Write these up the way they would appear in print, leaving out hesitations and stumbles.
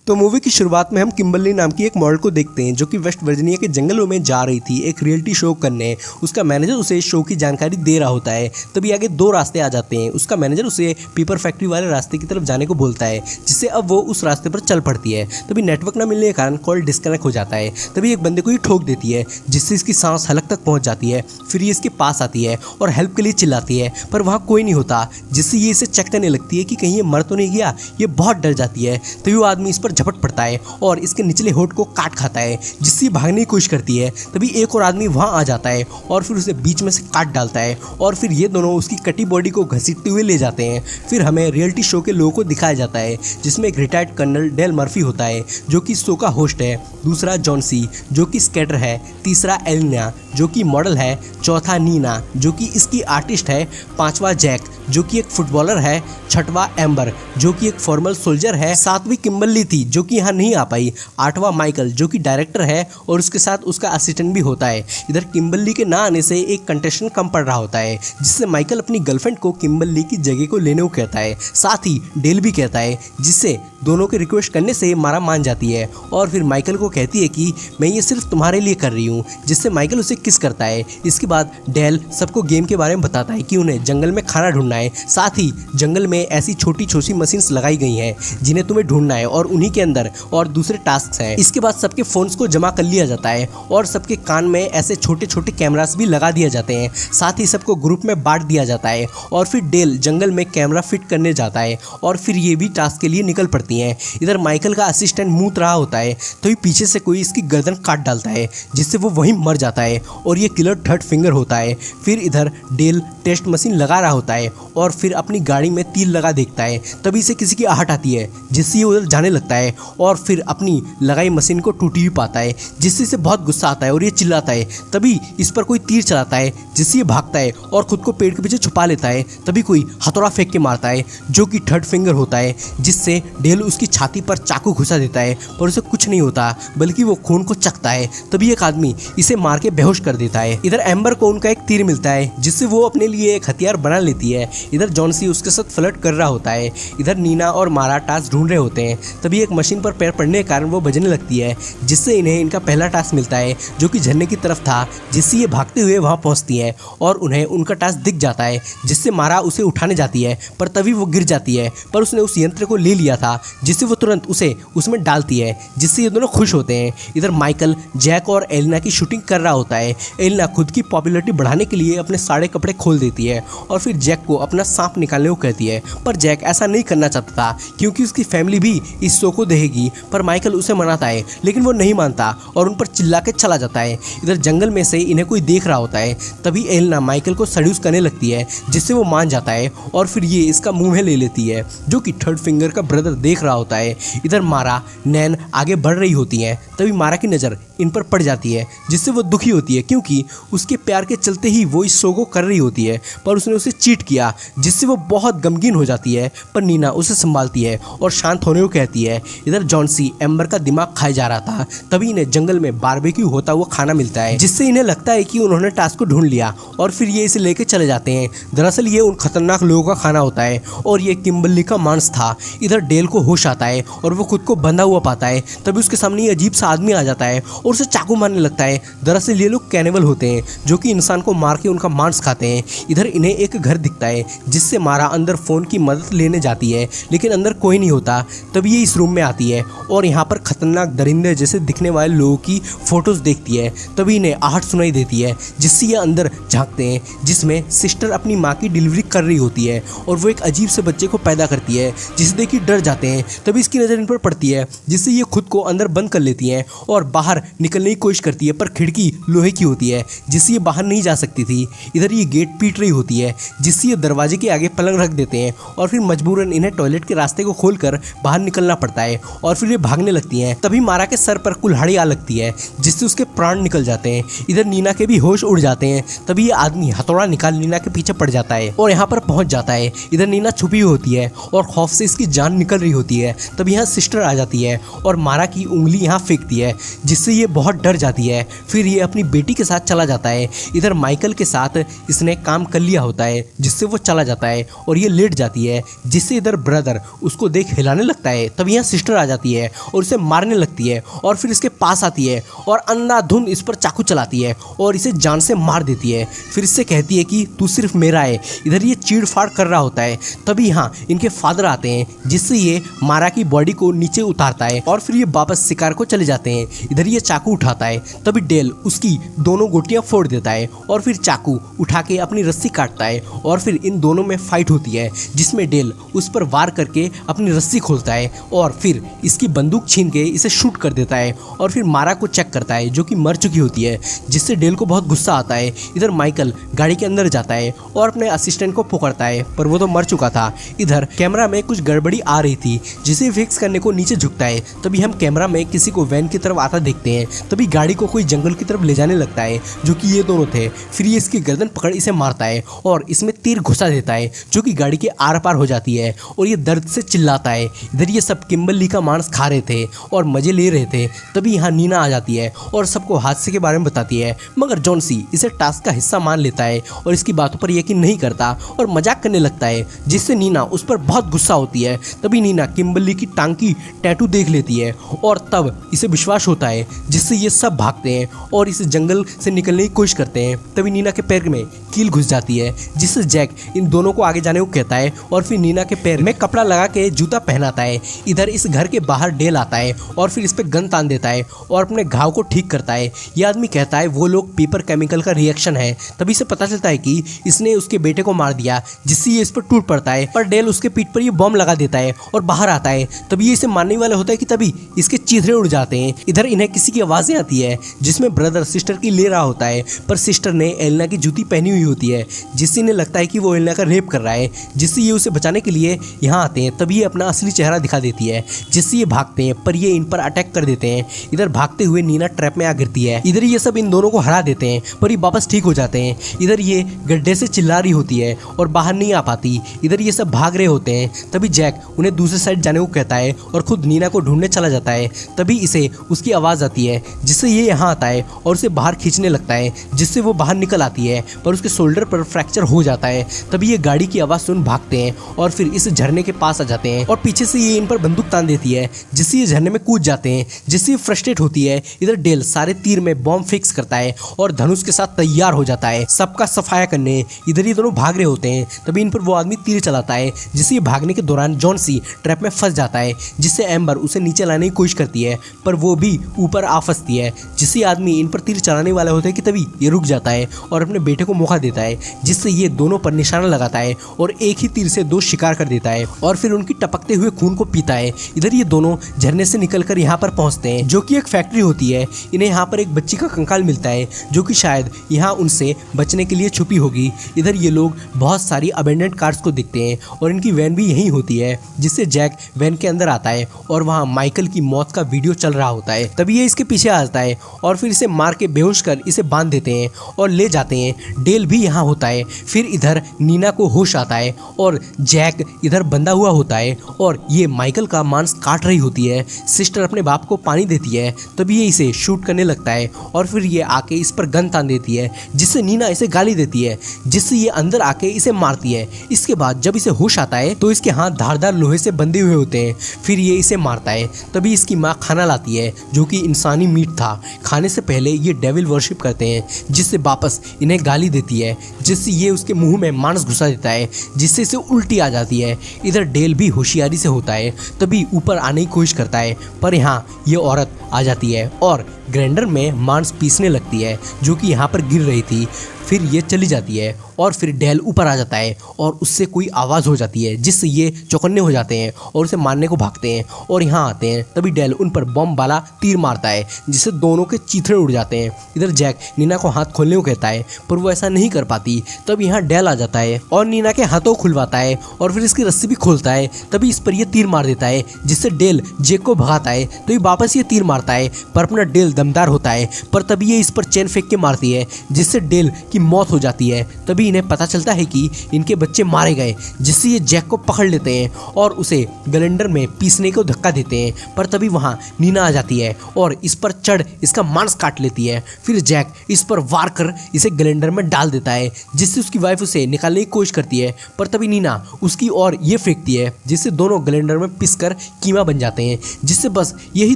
तो मूवी की शुरुआत में हम किम्बर्ली नाम की एक मॉडल को देखते हैं जो कि वेस्ट वर्जीनिया के जंगलों में जा रही थी एक रियलिटी शो करने। उसका मैनेजर उसे शो की जानकारी दे रहा होता है। तभी आगे दो रास्ते आ जाते हैं। उसका मैनेजर उसे पेपर फैक्ट्री वाले रास्ते की तरफ जाने को बोलता है, जिससे अब वो उस रास्ते पर चल पड़ती है। तभी नेटवर्क न मिलने के कारण कॉल डिस्कनेक्ट हो जाता है। तभी एक बंदे को ये ठोक देती है, जिससे इसकी सांस हलक तक पहुंच जाती है। फिर ये इसके पास आती है और हेल्प के लिए चिल्लाती है, पर वहाँ कोई नहीं होता, जिससे ये इसे चेक करने लगती है कि कहीं ये मर तो नहीं गया। ये बहुत डर जाती है। तभी वो आदमी इस पर झपट पड़ता है और इसके निचले होठ को काट खाता है, जिससे भागने की कोशिश करती है। तभी एक और आदमी वहां आ जाता है और फिर उसे बीच में से काट डालता है और फिर ये दोनों उसकी कटी बॉडी को घसीटते हुए ले जाते हैं। फिर हमें रियलिटी शो के लोगों को दिखाया जाता है, जिसमें एक रिटायर्ड कर्नल डेल मर्फी होता है जो कि शो का होस्ट है, दूसरा जॉन सी जो कि स्केटर है, तीसरा एलिना जो कि मॉडल है, चौथा नीना जो कि इसकी आर्टिस्ट है, पांचवा जैक जो कि एक फुटबॉलर है, छठवां एम्बर जो कि एक फॉर्मल सोल्जर है, सातवीं किम्बर्ली थी जो कि यहाँ नहीं आ पाई, आठवां माइकल जो कि डायरेक्टर है और उसके साथ उसका असिस्टेंट भी होता है। इधर किम्बर्ली के ना आने से एक कंटेस्टेंट कम पड़ रहा होता है, जिससे माइकल अपनी गर्लफ्रेंड को किम्बर्ली की जगह को लेने को कहता है। साथ ही डेल भी कहता है, जिससे दोनों के रिक्वेस्ट करने से मारा मान जाती है और फिर माइकल को कहती है कि मैं ये सिर्फ तुम्हारे लिए कर रही हूँ, जिससे माइकल उसे किस करता है। इसके बाद डेल सबको गेम के बारे में बताता है कि उन्हें जंगल में खाना ढूंढना है। साथ ही जंगल में ऐसी छोटी छोटी मशीन्स लगाई गई हैं जिन्हें तुम्हें ढूंढना है और उन्हीं के अंदर और दूसरे टास्क हैं। इसके बाद सबके फोन्स को जमा कर लिया जाता है और सबके कान में ऐसे छोटे छोटे कैमरास भी लगा दिए जाते हैं। साथ ही सबको ग्रुप में बांट दिया जाता है और फिर डेल जंगल में कैमरा फिट करने जाता है और फिर ये भी टास्क के लिए निकल पड़ती हैं। इधर माइकल का असिस्टेंट मूत रहा होता है, तो पीछे से कोई इसकी गर्दन काट डालता है, जिससे वो वहीं मर जाता है और ये किलर थर्ड फिंगर होता है। फिर इधर डेल टेस्ट मशीन लगा रहा होता है और फिर अपनी गाड़ी में तीर लगा देखता है। तभी से किसी की आहट आती है, जिससे ये उधर जाने लगता है और फिर अपनी लगाई मशीन को टूटी भी पाता है, जिससे इसे बहुत गुस्सा आता है और ये चिल्लाता है। तभी इस पर कोई तीर चलाता है, जिससे ये भागता है और खुद को पेड़ के पीछे छुपा लेता है। तभी कोई हथौड़ा फेंक के मारता है, जो कि थर्ड फिंगर होता है, जिससे डेल उसकी छाती पर चाकू घुसा देता है, पर उसे कुछ नहीं होता, बल्कि वो खून को चखता है। तभी एक आदमी इसे मार के बेहोश कर देता है। इधर एम्बर को उनका एक तीर मिलता है, जिससे वो अपने लिए एक हथियार बना लेती है। इधर जॉन सी उसके साथ फ्लर्ट कर रहा होता है। इधर नीना और मारा टास्क ढूंढ रहे होते हैं। तभी एक मशीन पर पैर पड़ने के कारण वो बजने लगती है, जिससे इन्हें इनका पहला टास्क मिलता है, जो कि झरने की तरफ था, जिससे ये भागते हुए वहां पहुंचती है और उन्हें उनका टास्क दिख जाता है, जिससे मारा उसे उठाने जाती है, पर तभी वो गिर जाती है। पर उसने उस यंत्र को ले लिया था, जिससे वो तुरंत उसे उसमें डालती है, जिससे ये दोनों खुश होते हैं। इधर माइकल जैक और एलिना की शूटिंग कर रहा होता है। एलिना खुद की पॉपुलैरिटी बढ़ाने के लिए अपने सारे कपड़े खोल देती है और फिर जैक को अपना सांप निकालने को कहती है, पर जैक ऐसा नहीं करना चाहता था क्योंकि उसकी फैमिली भी इस शो को देखेगी। पर माइकल उसे मनाता है, लेकिन वो नहीं मानता और उन पर चिल्ला के चला जाता है। इधर जंगल में से इन्हें कोई देख रहा होता है। तभी एलिना माइकल को सड्यूस करने लगती है, जिससे वो मान जाता है और फिर ये इसका मुंह में ले लेती है, जो कि थर्ड फिंगर का ब्रदर देख रहा होता है। इधर मारा नैन आगे बढ़ रही होती है। तभी मारा की नज़र इन पर पड़ जाती है, जिससे वो दुखी होती है क्योंकि उसके प्यार के चलते ही वो इस शो को कर रही होती है, पर उसने उसे चीट किया, जिससे वो बहुत गमगीन हो जाती है। पर नीना उसे संभालती है और शांत होने को कहती है। इधर जॉन सी एम्बर का दिमाग खाए जा रहा था। तभी इन्हें जंगल में बारबेक्यू होता हुआ खाना मिलता है, जिससे इन्हें लगता है कि उन्होंने टास्क को ढूंढ लिया और फिर ये इसे लेके चले जाते हैं। दरअसल ये उन खतरनाक लोगों का खाना होता है और ये किम्बर्ली का मांस था। इधर डेल को होश आता है और वो खुद को बंधा हुआ पाता है। तभी उसके सामने ये अजीब सा आदमी आ जाता है और उसे चाकू मारने लगता है। दरअसल ये लोग कैनिबल होते हैं, जो कि इंसान को मार के उनका मांस खाते हैं। इधर इन्हें एक घर दिखता है, जिससे मारा अंदर फोन की मदद लेने जाती है, लेकिन अंदर कोई नहीं होता। तभी ये इस रूम में आती है और यहाँ पर खतरनाक दरिंदे जैसे दिखने वाले लोगों की फोटोज देखती है। तभी इन्हें आहट सुनाई देती है, जिससे ये अंदर झांकते हैं, जिसमें सिस्टर अपनी माँ की डिलीवरी कर रही होती है और वो एक अजीब से बच्चे को पैदा करती है, जिसे देख के डर जाते हैं। तभी इसकी नज़र इन पर पड़ती है, जिससे ये खुद को अंदर बंद कर लेती हैं और बाहर निकलने की कोशिश करती है, पर खिड़की लोहे की होती है, जिससे ये बाहर नहीं जा सकती थी। इधर ये गेट पीट रही होती है, जिससे ये दरवाजे के आगे पलंग रख देते हैं और फिर मजबूरन इन्हें टॉयलेट के रास्ते को खोलकर बाहर निकलना पड़ता है और फिर ये भागने लगती हैं। तभी मारा के सर पर कुल्हाड़ी आ लगती है, जिससे उसके प्राण निकल जाते हैं। इधर नीना के भी होश उड़ जाते हैं। तभी ये आदमी हथौड़ा निकाल नीना के पीछे पड़ जाता है और यहाँ पर पहुंच जाता है। इधर नीना छुपी हुई होती है और खौफ से इसकी जान निकल रही होती है। तभी यहाँ सिस्टर आ जाती है और मारा की उंगली यहाँ फेंकती है, जिससे ये बहुत डर जाती है। फिर ये अपनी बेटी के साथ चला जाता है। इधर माइकल के साथ इसने काम कर लिया होता है, जिससे वो चला जाता है और ये लेट जाती है, जिससे इधर ब्रदर उसको देख हिलाने लगता है। तभी यहाँ सिस्टर आ जाती है और इसे मारने लगती है और फिर इसके पास आती है और अंधाधुंध इस पर चाकू चलाती है और इसे जान से मार देती है। फिर इससे कहती है कि तू सिर्फ मेरा है। इधर ये चीड़-फाड़ कर रहा होता है, तभी यहाँ इनके फादर आते हैं जिससे ये मारा की बॉडी को नीचे उतारता है और फिर ये वापस शिकार को चले जाते हैं। इधर ये चाकू उठाता है, तभी डेल उसकी दोनों गोटियां फोड़ देता है और फिर चाकू उठा के अपनी रस्सी काटता है और फिर इन दोनों में फाइट होती है जिसमें डेल उस पर वार करके अपनी रस्सी खोलता है और फिर इसकी बंदूक छीन के इसे शूट कर देता है और फिर मारा को चेक करता है जो कि मर चुकी होती है, जिससे डेल को बहुत गुस्सा आता है। इधर माइकल गाड़ी के अंदर जाता है और अपने असिस्टेंट को पुकारता है, पर वो तो मर चुका था। इधर कैमरा में कुछ गड़बड़ी आ रही थी जिसे फिक्स करने को नीचे झुकता है, तभी हम कैमरा में किसी को वैन की तरफ आता देखते हैं। तभी गाड़ी को कोई जंगल की तरफ ले जाने लगता है जो कि ये दोनों थे। फिर ये इसकी गर्दन पकड़ इसे मारता है और इसमें तीर घुसा देता है जो कि गाड़ी के आर पार हो जाती है और ये दर्द से चिल्लाता है। इधर ये सब किम्बर्ली का मांस खा रहे थे और मजे ले रहे थे, तभी यहाँ नीना आ जाती है और सबको हादसे के बारे में बताती है, मगर जॉन सी इसे टास्क का हिस्सा मान लेता है और इसकी बातों पर यकीन नहीं करता और मजाक करने लगता है, जिससे नीना उस पर बहुत गुस्सा होती है। तभी नीना किम्बर्ली की टांग की टैटू देख लेती है और तब इसे विश्वास होता है, जिससे ये सब भागते हैं और इस जंगल से निकलने की कोशिश करते हैं। तभी नीना के पैर में कील घुस जाती है, जिससे जैक इन दोनों को आगे जाने को कहता है और फिर नीना के पैर में कपड़ा लगा के जूता पहनाता है। इधर इस घर के बाहर डेल आता है और फिर इस पे गन तान देता है और अपने घाव को ठीक करता है। यह आदमी कहता है वो लोग पेपर केमिकल का रिएक्शन है। तभी से पता चलता है कि इसने उसके बेटे को मार दिया, जिससे ये इस पर टूट पड़ता है, पर डेल उसके पीठ पर ये बॉम्ब लगा देता है और बाहर आता है। तभी ये इसे मारने वाला होता है कि तभी इसके चीथड़े उड़ जाते हैं। इधर इन्हें किसी की आवाजें आती है जिसमें ब्रदर सिस्टर की ले रहा होता है, पर सिस्टर ने एलेना की जूती पहनी हुई होती है, जिससे इन्हें लगता है कि वो एलेना का रेप कर रहा है, जिससे ये उसे बचाने के लिए यहाँ आते हैं। तभी ये अपना असली चेहरा दिखा देती है, जिससे ये भागते हैं, पर ये इन पर अटैक कर देते हैं। इधर भागते हुए नीना ट्रैप में आ गिरती है। इधर ये सब इन दोनों को हरा देते हैं, पर ये वापस ठीक हो जाते हैं। इधर ये गड्ढे से चिल्ला रही होती है और बाहर नहीं आ पाती। इधर ये सब भाग रहे होते हैं, तभी जैक उन्हें दूसरे साइड जाने को कहता है और खुद नीना को ढूंढने चला जाता है। तभी इसे उसकी आवाज़ आती है, जिससे ये यहाँ आता है और उसे बाहर खींचने लगता है, जिससे वो बाहर निकल आती है, पर उसके शोल्डर पर फ्रैक्चर हो जाता है। तभी ये गाड़ी की आवाज़ सुन भागते हैं और फिर इस झरने के पास आ जाते हैं और पीछे से ये इन पर बंदूक तान देती है, जिससे ये झरने में कूद जाते हैं, जिससे ये फ्रस्ट्रेट होती है। इधर डेल सारे तीर में बॉम्ब फिक्स करता है और धनुष के साथ तैयार हो जाता है सबका सफाया करने। इधर ये दोनों भाग रहे होते हैं, तभी इन पर वो आदमी तीर चलाता है, जिससे ये भागने के दौरान जॉन सी ट्रैप में फंस जाता है, जिससे एम्बर उसे नीचे लाने की कोशिश करती है, पर वो भी ऊपर आ फंसती है। जिससे आदमी इन पर तीर चलाने वाला होता है कि तभी ये रुक जाता है और अपने बेटे को मौका देता है, जिससे ये दोनों पर निशाना लगाता है और एक ही तीर से दो शिकार कर देता है और फिर उनकी टपकते हुए खून को पीता है। इधर ये दोनों झरने से निकलकर यहाँ पर पहुँचते हैं, जो कि एक फैक्ट्री होती है। इन्हें यहाँ पर एक बच्ची का कंकाल मिलता है, जो कि शायद यहाँ उनसे बचने के लिए छुपी होगी। इधर ये लोग बहुत सारी अबेंडेंट कार्स को देखते हैं और इनकी वैन भी यहीं होती है, जिससे जैक वैन के अंदर आता है और वहाँ माइकल की मौत का वीडियो चल रहा होता है। तभी ये इसके पीछे आ जाता है और फिर इसे मार के बेहोश कर इसे बांध देते हैं और ले जाते हैं। डेल भी यहाँ होता है। फिर इधर नीना को होश आता है और जैक इधर बंधा हुआ होता है और ये माइकल का मांस काट रही होती है। सिस्टर अपने बाप को पानी देती है, तभी ये इसे शूट करने लगता है और फिर ये आके इस पर गन तान देती है, जिससे नीना इसे गाली देती है, जिससे ये अंदर आके इसे मारती है। इसके बाद जब इसे होश आता है तो इसके हाथ धारदार लोहे से बंधे हुए होते हैं। फिर ये इसे मारता है। तभी इसकी माँ खाना लाती है, जो कि इंसानी मीट था। खाने से पहले ये डेविल वर्शिप करते हैं, जिससे वापस इन्हें गाली देती है, जिससे ये उसके मुंह में मांस घुसा देता है, जिससे इसे उल्टी आ जाती है। इधर डेल भी होशियारी से होता है, तभी ऊपर आने की कोशिश करता है, पर यहाँ ये औरत आ जाती है और ग्राइंडर में मांस पीसने लगती है, जो कि यहाँ पर गिर रही थी। फिर ये चली जाती है और फिर डेल ऊपर आ जाता है और उससे कोई आवाज़ हो जाती है, जिससे ये चौकन्ने हो जाते हैं और उसे मारने को भागते हैं और यहाँ आते हैं। तभी डेल उन पर बम वाला तीर मारता है, जिससे दोनों के चीथड़े उड़ जाते हैं। इधर जैक नीना को हाथ खोलने को कहता है, पर वो ऐसा नहीं कर पाती। तब यहाँ डेल आ जाता है और नीना के हाथों को खुलवाता है और फिर इसकी रस्सी भी खोलता है। तभी इस पर यह तीर मार देता है, जिससे डेल जैक को भगाता है। तो ये वापस ये तीर मारता है, पर अपना डेल दमदार होता है, पर तभी ये इस पर चेन फेंक के मारती है, जिससे डेल की मौत हो जाती है। तभी इन्हें पता चलता है कि इनके बच्चे मारे गए, जिससे ये जैक को पकड़ लेते हैं और उसे ग्राइंडर में पीसने को धक्का देते हैं। पर तभी वहाँ नीना आ जाती है और इस पर चढ़ इसका मांस काट लेती है। फिर जैक इस पर वार कर इसे ग्राइंडर में डाल देता है, जिससे उसकी वाइफ उसे निकालने की कोशिश करती है। पर तभी नीना उसकी ओर ये फेंकती है, जिससे दोनों ग्राइंडर में पिसकर कीमा बन जाते हैं, जिससे बस यही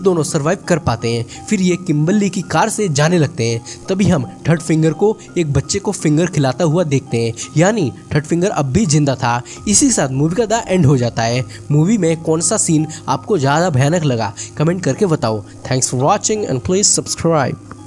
दोनों सर्वाइव कर पाते हैं। फिर ये किम्बर्ली की कार से जाने लगते हैं। तभी हम थर्ड फिंगर को एक बच्चे को फिंगर खिलाता हुआ देखते हैं, यानी थर्ड फिंगर अब भी जिंदा था। इसी के साथ मूवी का द एंड हो जाता है। मूवी में कौन सा सीन आपको ज़्यादा भयानक लगा, कमेंट करके बताओ। Thanks for watching and please subscribe.